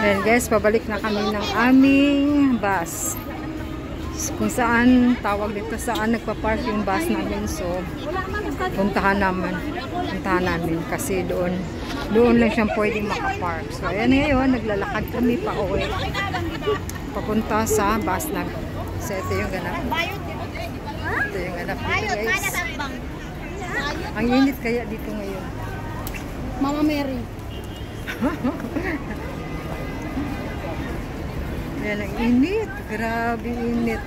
Ayan guys, pabalik na kami ng aming bus. Kung saan, tawag dito saan nagpa-park yung bus namin. So, puntahan namin kasi doon lang siyang pwedeng makapark. So, ayan ngayon, naglalakad kami pa uwi. Papunta sa bus namin. So, ito yung ganap. Ito yung ganap dito guys. Ang init kaya dito ngayon. Mama Mary. Yan ang init. Grabe init.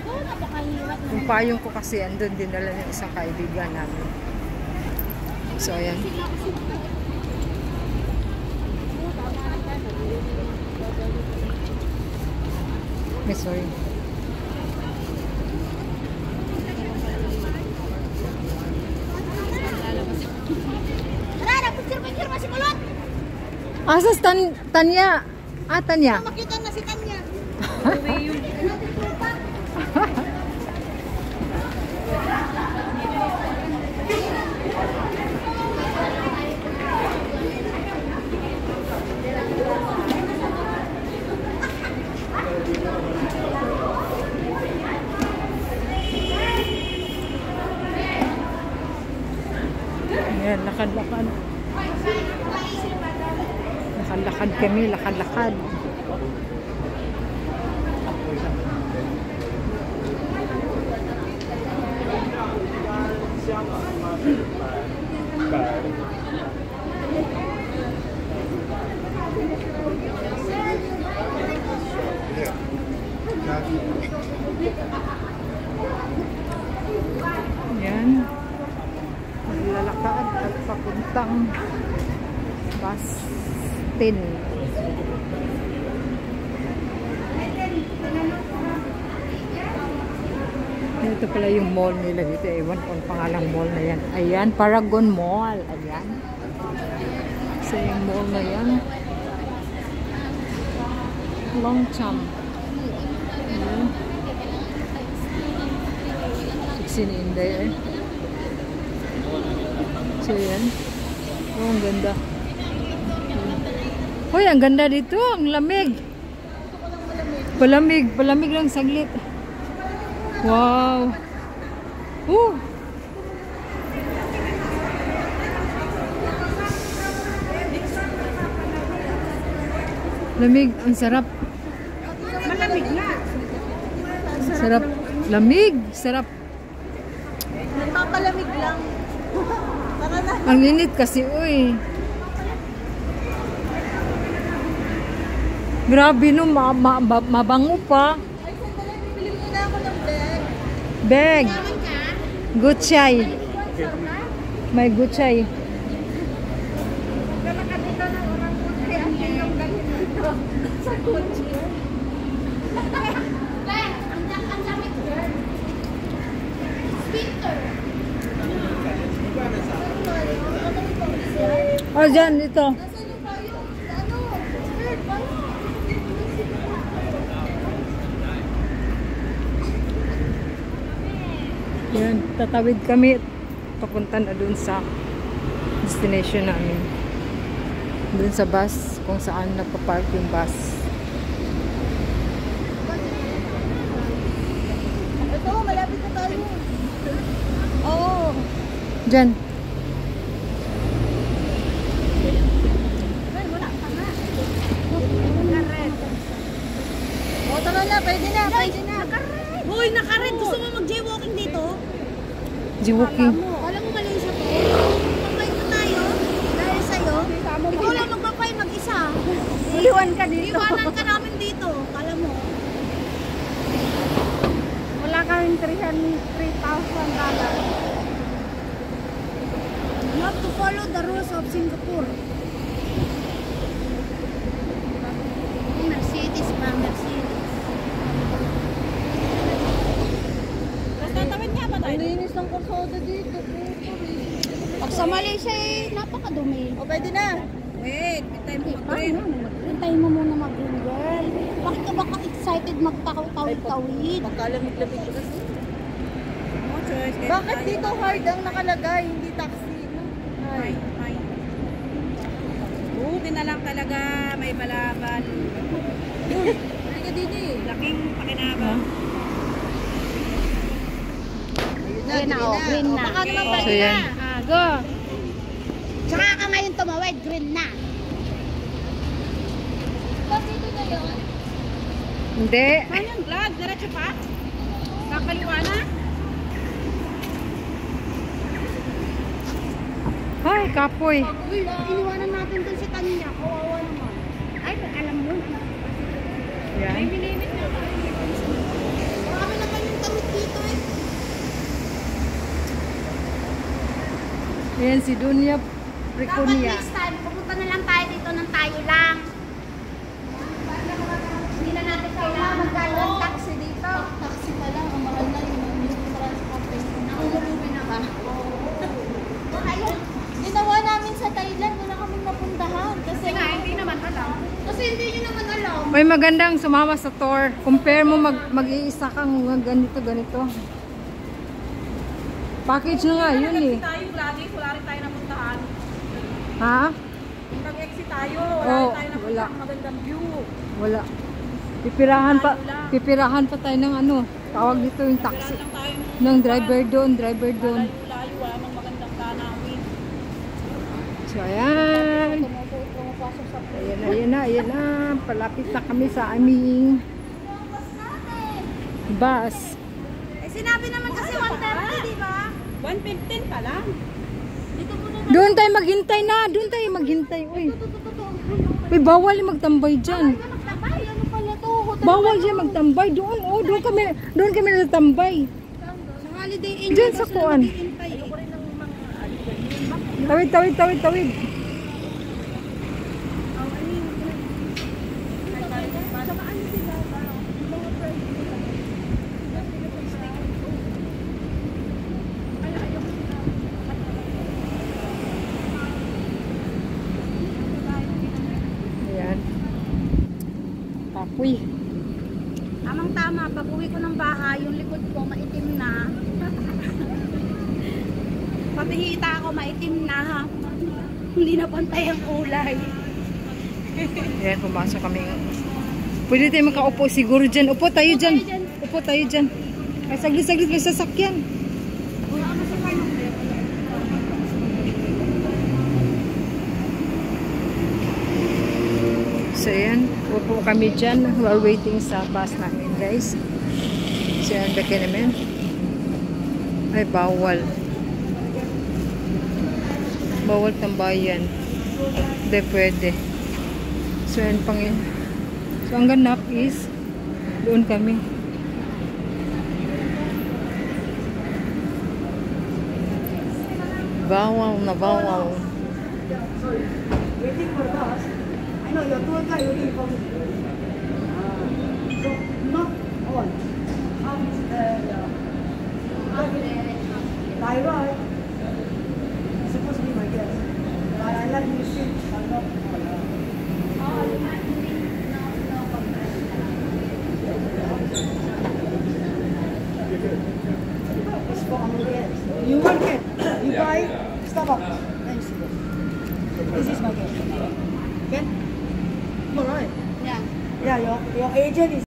Yung payong ko kasi andun dinala ng isang kaibigan namin. So ayan. Sorry. Tara, picture masih kulot. Asas Tanya. Ah, Tanya. Makita na si Tanya. Ayan, lakad-lakad. Lakad-lakad kami, lakad-lakad. Yan. Maglalakad at papuntang bus 10. Ito pala yung mall nila dito. Ewan ko ang pangalang mall na yan. Ayan, Paragon Mall. Ayan. So yung mall na yan. Longchamp. Ayan. 16 in there. So yan. Oh, ang ganda. Hoy, ang ganda dito. Ang lamig. Palamig lang saglit. Wow. Lamig, ang sarap. Malamig na. Sarap. Lamig, sarap. Nagpapalamig lang. Tara na. Ang init kasi, uy. Grabe no, mabango pa. Ay, sandali, bibili muna ako ng bag. Bag. Yaman ka? Gucci. May Gucci. Lalakad dito ng orang Gucci. Ang yung ganyan dito. Sa Gucci. Ang damit girl. Speaker. Oh, dyan, dito. Nasaan yung payo? Ano? Skirt, payo. Yan, tatawid kami papunta na dun sa destination namin. Dun sa bus, kung saan napapark yung bus. Ito, malapit na tayo. Oo. Dyan. Ay, wala ka na. Nakared. O, tama na, pwede na. Nakared. Uy, nakared. Gusto mo mag-jaywalking dito? Jaywalking. Alam mo mali siya to. Magpapay na tayo. Dahil sa'yo. Ikaw lang magpapay mag-isa. Iiwan ka dito. Iiwanan ka namin dito. Kala mo. Wala kaming $3,000. You have to follow the rules of Singapore. Mercedes pa, Mercedes. Tatawid nga ba tayo? Ang linis ng kalsada dito. Pag sa Malaysia eh, napakadumi. O, pwede na. Wait, hintay mo mag-green. Hintay mo muna mag-green, girl. Bakit ka ba excited magtawid-tawid? Magkalamig-lamig ko kasi. No choice. Bakit dito hard ang nakalagay, hindi taxi? Ay. Buti na lang talaga, may balaban. Hindi ka dito eh. Laking pakinabang. Green na, green na. Baka naman pwede So, yan. na. Go. Tsaka ka ngayon tumawid, green na. Dito na yun? Hindi. Saan yung vlog? Diretso pa? Kakaliwa na? Ay, kapoy. Uy, iniwanan natin dun si Tanya. Kawawa naman. Ay, alam mo. Yan. May minimit na tayo. Marami naman yung tamit dito eh. Ayan si Dunya Dapat Preconia. next time, pupunta na lang tayo dito ng tayo lang. Hindi na natin kailangan magdalawang taxi dito. Taxi pa lang, ang mahal na yung transportation. Nakulubi na ba? Ayun. Ginawa namin sa Thailand, wala kaming mapuntahan. Kasi nga, hindi naman alam. Kasi hindi nyo naman alam. May magandang sumama sa tour. Compare mo mag-iisa kang ganito. Package na nga, yun eh. Tayo lagi, wala rin tayo napuntahan. Ha? Nag-exit tayo, Oo, wala rin tayo wala. napuntahan magandang view. Wala. Pipirahan pa tayo ng ano. Tawag dito yung taxi. Lang tayo Ng driver doon. layo-layo, wala mang magandang tanawin. So, ayan. Ayan na. Palapit na kami sa aming bus. Eh, sinabi naman kasi 130, di ba? 115 pa lang. Dito muna. Doon tayo maghintay na. Doon tayo maghintay. Uy. Uy, bawal yung magtambay dyan. Magtabay, ano pala to? Bawal siya magtambay. Doon, oh, doon kami natambay. Sa holiday inn. Diyan sa kuan. Tawid. Ayan. Kapoy. Tamang-tama, pag uwi ko ng bahay, yung likod ko maitim na. Pati hita ako maitim na. Hindi na pantay ang kulay. Ayan, pumasok kami. Pwede tayo makaupo siguro dyan. Upo tayo dyan. Ay, saglit may sasakyan. So, ayan. Upo kami dyan. We're waiting sa bus namin, guys. So, ayan, baka naman. Ay, bawal. Bawal tambayan. Hindi pwede. So, ayan pang yun. So, ang ganap is doon kami. Bawal na bawal. Waiting for bus. I know your tour guide waiting for me. So, not on. How is by right? It's supposed to be my guest. I like you sit. I'm not. It's for our guests. You want it? You buy Starbucks. Thanks. This is my guest. Okay? Alright. Yeah. Yeah, your agent is